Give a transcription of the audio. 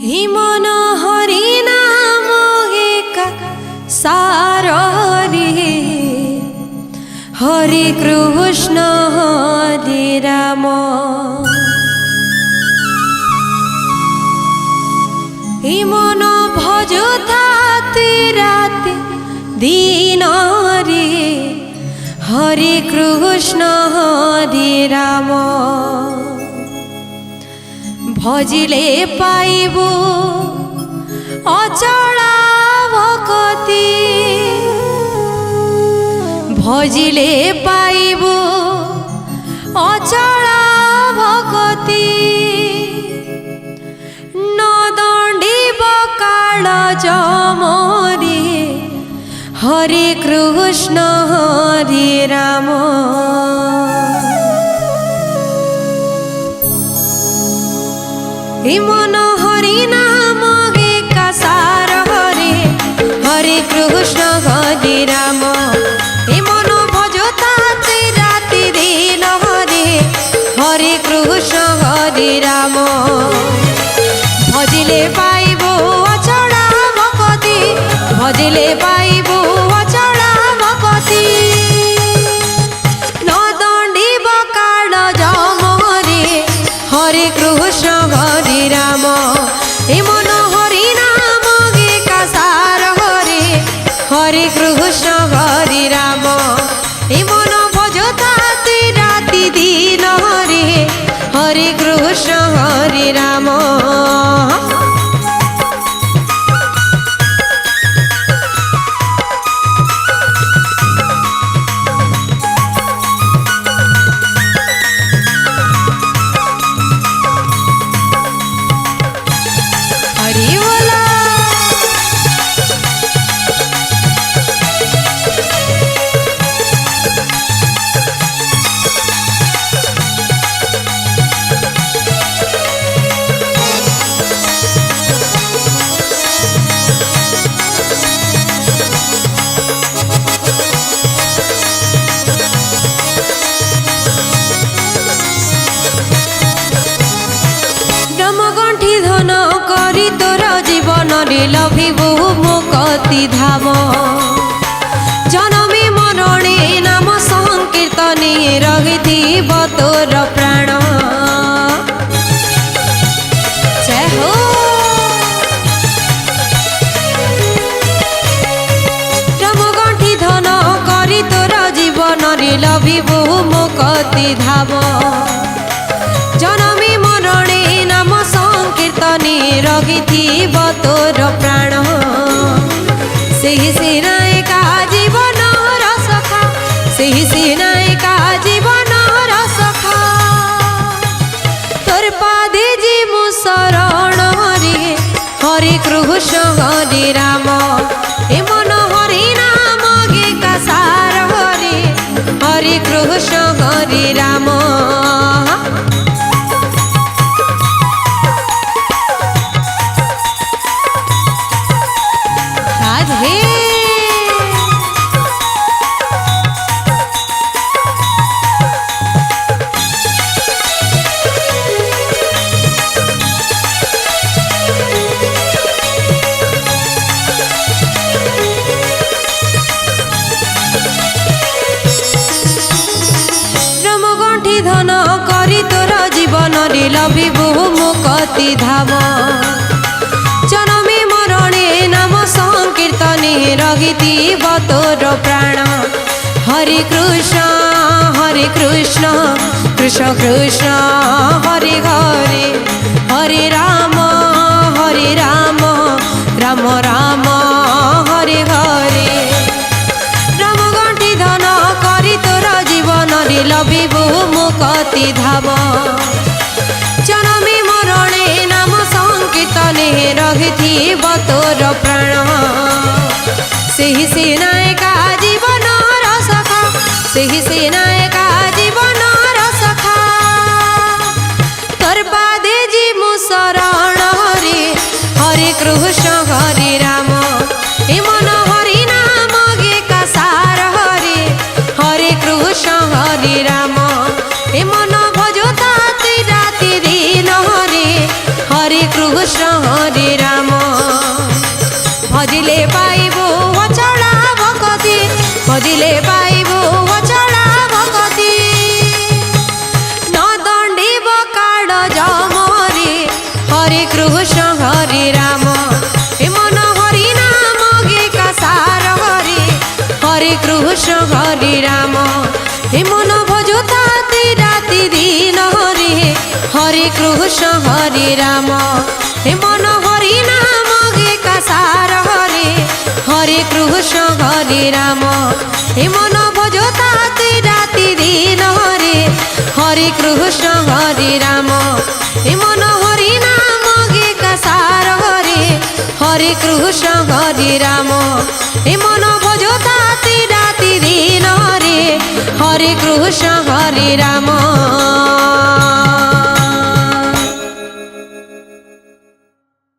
हिमन हरि नाम एका सारे हरि कृष्ण हरि राम। हिमन भजुता राति दिन रे हरि कृष्ण हरि राम। भजिले पाइबु अचला भक्ति, भजिले पाइबु अचला भक्ति। न दंडिब काल जमरे हरे कृष्ण हरे राम। हिमन हरि नाम एका सार हरे हरे कृष्ण हरे राम। हिमन भजता राति दिन हरे हरे कृष्ण हरे राम। भजिले पाइबो अचला भक्ति, भजिले पाइबो अचला भक्ति। न दंडिब काल जमरे हरे कृष्ण हरे राम। हिमन हरि नाम एका सार हरे हरे कृष्ण हरे राम। हिमन भजता राति दिन हरे हरे कृष्ण हरे राम। ब्रह्मगंठी धन करी तोर जीवन रे लभिबु मुक्ति धाम। जनमे मरणे नाम संकीर्तने रहिथिब तोर प्राण। जय हो। ब्रह्मगंठी धन करी तोर जीवन रे लभिबु मुक्ति धाम। जनमे मरणे नाम संकीर्तने रहिथिब तोर प्राण। सेहि सिनायका जीवन रसखा, सेहि सिनायका जीवन रसखा। तोर पादे जिमु शरण हरे हरे कृष्ण हरे राम। हिमन हरि नाम एका सार हरे हरे कृष्ण हरे राम। ब्रह्मगंठी धन करी तोर जीवन रे लभिबु मुक्ति धाम। जनमे मरणे नाम संकीर्तने रहिथिब तोर प्राण। हरे कृष्ण कृष्ण कृष्ण हरे हरे, हरे राम राम राम हरे हरे। ब्रह्मगंठी धन करी तोर जीवन रे लभिबु मुक्ति धाम। जनमे मरणे नाम संकीर्तने रहिथिब तोर प्राण। सेहि सिनायका जीवन रसखा, सेहि सिनायका जीवन रसखा। तोर पादे जिमु शरण हरे हरे कृष्ण हरे राम। हिमन हरि नाम एका सार हरे हरे कृष्ण हरे राम। हिमन भजता राति दिन हरे हरे कृष्ण हरे হরে কৃষ্ণ হরে রাম এ মন হরি নাম গে কাসার হরে হরে কৃষ্ণ হরে রাম এ মন ভজতাতে রাতি দিন হরে হরে কৃষ্ণ হরে রাম এ মন হরি নাম গে কাসার হরে হরে কৃষ্ণ হরে রাম এ মন ভজতাতে রাতি দিন হরে হরে কৃষ্ণ হরে রাম এ মন হরি নাম গে কাসার হরে হরে কৃষ্ণ হরে রাম এ মন ভজতাতে রাতি দিন হরে হরে কৃষ্ণ হরে রাম।